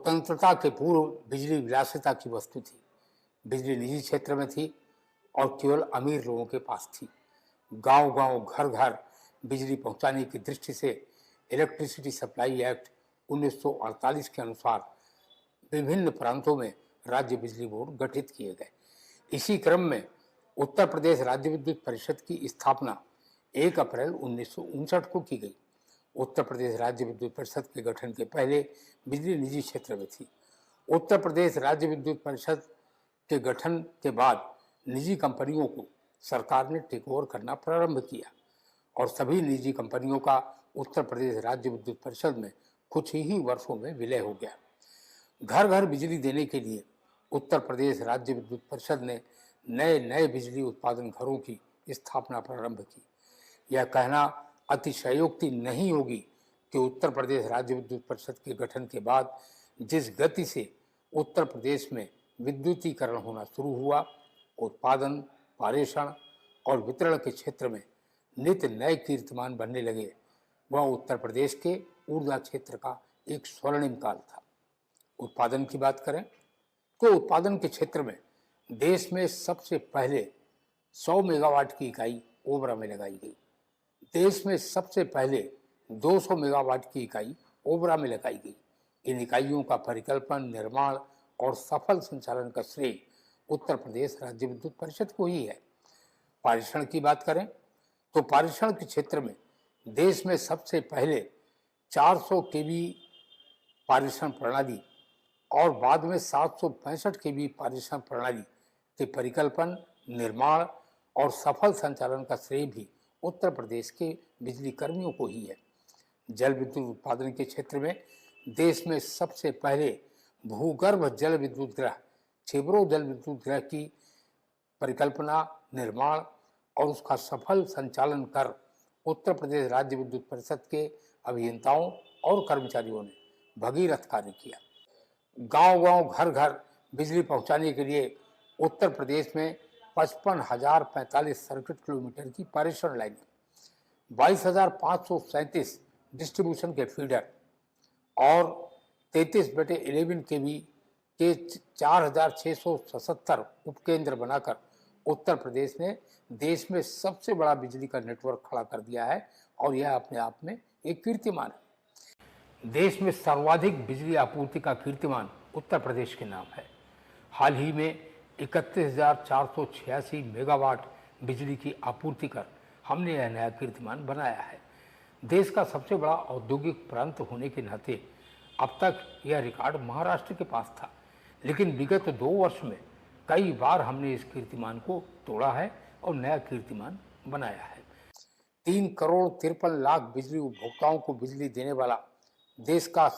स्वतंत्रता के पूर्व बिजली विलासिता की वस्तु थी। बिजली निजी क्षेत्र में थी और केवल अमीर लोगों के पास थी। गांव-गांव, घर-घर बिजली पहुंचाने की दृष्टि से इलेक्ट्रिसिटी सप्लाई एक्ट 1948 के अनुसार विभिन्न प्रांतों में राज्य बिजली बोर्ड गठित किए गए। इसी क्रम में उत्तर प्रदेश राज्य विद्युत परिषद की स्थापना 1 अप्रैल 1959 को की गई। उत्तर प्रदेश राज्य विद्युत परिषद के गठन के पहले बिजली निजी क्षेत्र में थी। उत्तर प्रदेश राज्य विद्युत परिषद के गठन के बाद निजी कंपनियों को सरकार ने टेक ओवर करना प्रारंभ किया और सभी निजी कंपनियों का उत्तर प्रदेश राज्य विद्युत परिषद में कुछ ही वर्षों में विलय हो गया। घर घर बिजली देने के लिए उत्तर प्रदेश राज्य विद्युत परिषद ने नए नए बिजली उत्पादन घरों की स्थापना प्रारंभ की। यह कहना अतिशयोक्ति नहीं होगी कि उत्तर प्रदेश राज्य विद्युत परिषद के गठन के बाद जिस गति से उत्तर प्रदेश में विद्युतीकरण होना शुरू हुआ, उत्पादन, पारेषण और वितरण के क्षेत्र में नित्य नए कीर्तिमान बनने लगे, वह उत्तर प्रदेश के ऊर्जा क्षेत्र का एक स्वर्णिम काल था। उत्पादन की बात करें तो उत्पादन के क्षेत्र में देश में सबसे पहले 100 मेगावाट की इकाई ओबरा में लगाई गई। देश में सबसे पहले 200 मेगावाट की इकाई ओबरा में लगाई गई। इन इकाइयों का परिकल्पन, निर्माण और सफल संचालन का श्रेय उत्तर प्रदेश राज्य विद्युत परिषद को ही है। पारेषण की बात करें तो पारेषण के क्षेत्र में देश में सबसे पहले 400 केवी पारेषण प्रणाली और बाद में 765 केवी पारेषण प्रणाली के परिकल्पन, निर्माण और सफल संचालन का श्रेय भी उत्तर प्रदेश के बिजली कर्मियों को ही है। जल विद्युत उत्पादन के क्षेत्र में देश में सबसे पहले भूगर्भ जल विद्युत गृह, छिबरो जल विद्युत गृह की परिकल्पना, निर्माण और उसका सफल संचालन कर उत्तर प्रदेश राज्य विद्युत परिषद के अभियंताओं और कर्मचारियों ने भगीरथ कार्य किया। गांव-गांव, घर-घर बिजली पहुंचाने के लिए उत्तर प्रदेश में 55,045 सर्किट किलोमीटर की पारेषण लाइनें, 22,537 डिस्ट्रीब्यूशन के फीडर और 33/11 केवी के 4,677 उपकेंद्र बनाकर उत्तर प्रदेश ने देश में सबसे बड़ा बिजली का नेटवर्क खड़ा कर दिया है और यह अपने आप में एक कीर्तिमान है। देश में सर्वाधिक बिजली आपूर्ति का कीर्तिमान उत्तर प्रदेश के नाम है। हाल ही में 31,486 मेगावाट बिजली की आपूर्ति कर हमने यह नया कीर्तिमान बनाया है। देश का सबसे बड़ा औद्योगिक प्रांत होने के नाते अब तक यह रिकॉर्ड महाराष्ट्र के पास था, लेकिन विगत 2 वर्ष में कई बार हमने इस कीर्तिमान को तोड़ा है और नया कीर्तिमान बनाया है। 3 करोड़ 53 लाख बिजली उपभोक्ताओं को बिजली देने वाला देश का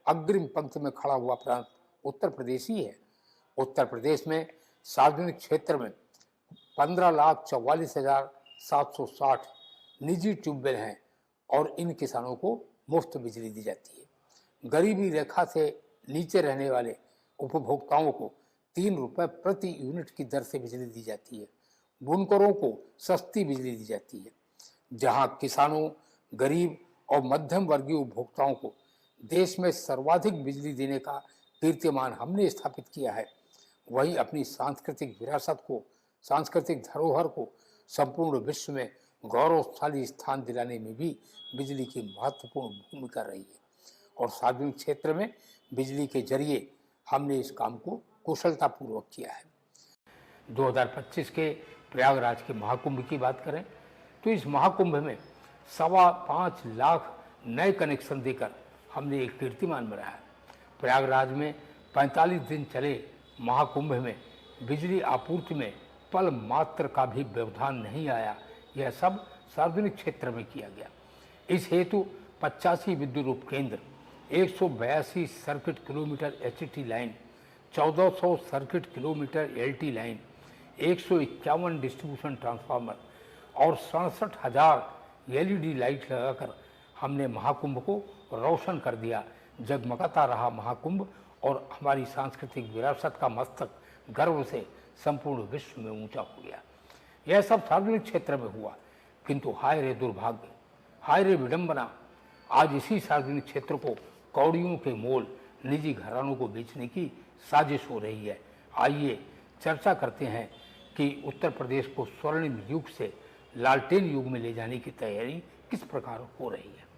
अग्रिम पंक्ति में खड़ा हुआ प्रांत उत्तर प्रदेश ही है। उत्तर प्रदेश में सार्वजनिक क्षेत्र में 15,44,760 निजी ट्यूबवेल हैं और इन किसानों को मुफ्त बिजली दी जाती है। गरीबी रेखा से नीचे रहने वाले उपभोक्ताओं को 3 रुपये प्रति यूनिट की दर से बिजली दी जाती है। बुनकरों को सस्ती बिजली दी जाती है। जहां किसानों, गरीब और मध्यम वर्गीय उपभोक्ताओं को देश में सर्वाधिक बिजली देने का कीर्तिमान हमने स्थापित किया है, वहीं अपनी सांस्कृतिक विरासत को, सांस्कृतिक धरोहर को संपूर्ण विश्व में गौरवशाली स्थान दिलाने में भी बिजली की महत्वपूर्ण भूमिका रही है और सार्वजनिक क्षेत्र में बिजली के जरिए हमने इस काम को कुशलतापूर्वक किया है। 2025 के प्रयागराज के महाकुंभ की बात करें तो इस महाकुंभ में 5.25 लाख नए कनेक्शन देकर हमने एक कीर्तिमान बनाया। प्रयागराज में 45 दिन चले महाकुंभ में बिजली आपूर्ति में पल मात्र का भी व्यवधान नहीं आया। यह सब सार्वजनिक क्षेत्र में किया गया। इस हेतु 85 विद्युत उपकेंद्र, 182 circuit kilometre HT line, 1400 circuit kilometre LT line, 151 distribution transformer और 67,000 LED लाइट लगाकर हमने महाकुंभ को रोशन कर दिया। जगमगाता रहा महाकुंभ और हमारी सांस्कृतिक विरासत का मस्तक गर्व से संपूर्ण विश्व में ऊंचा हो गया। यह सब सार्वजनिक क्षेत्र में हुआ, किंतु हाय रे दुर्भाग्य, हाय रे विडंबना, आज इसी सार्वजनिक क्षेत्र को कौड़ियों के मोल निजी घरानों को बेचने की साजिश हो रही है। आइए चर्चा करते हैं कि उत्तर प्रदेश को स्वर्णिम युग से लालटेन युग में ले जाने की तैयारी किस प्रकार हो रही है।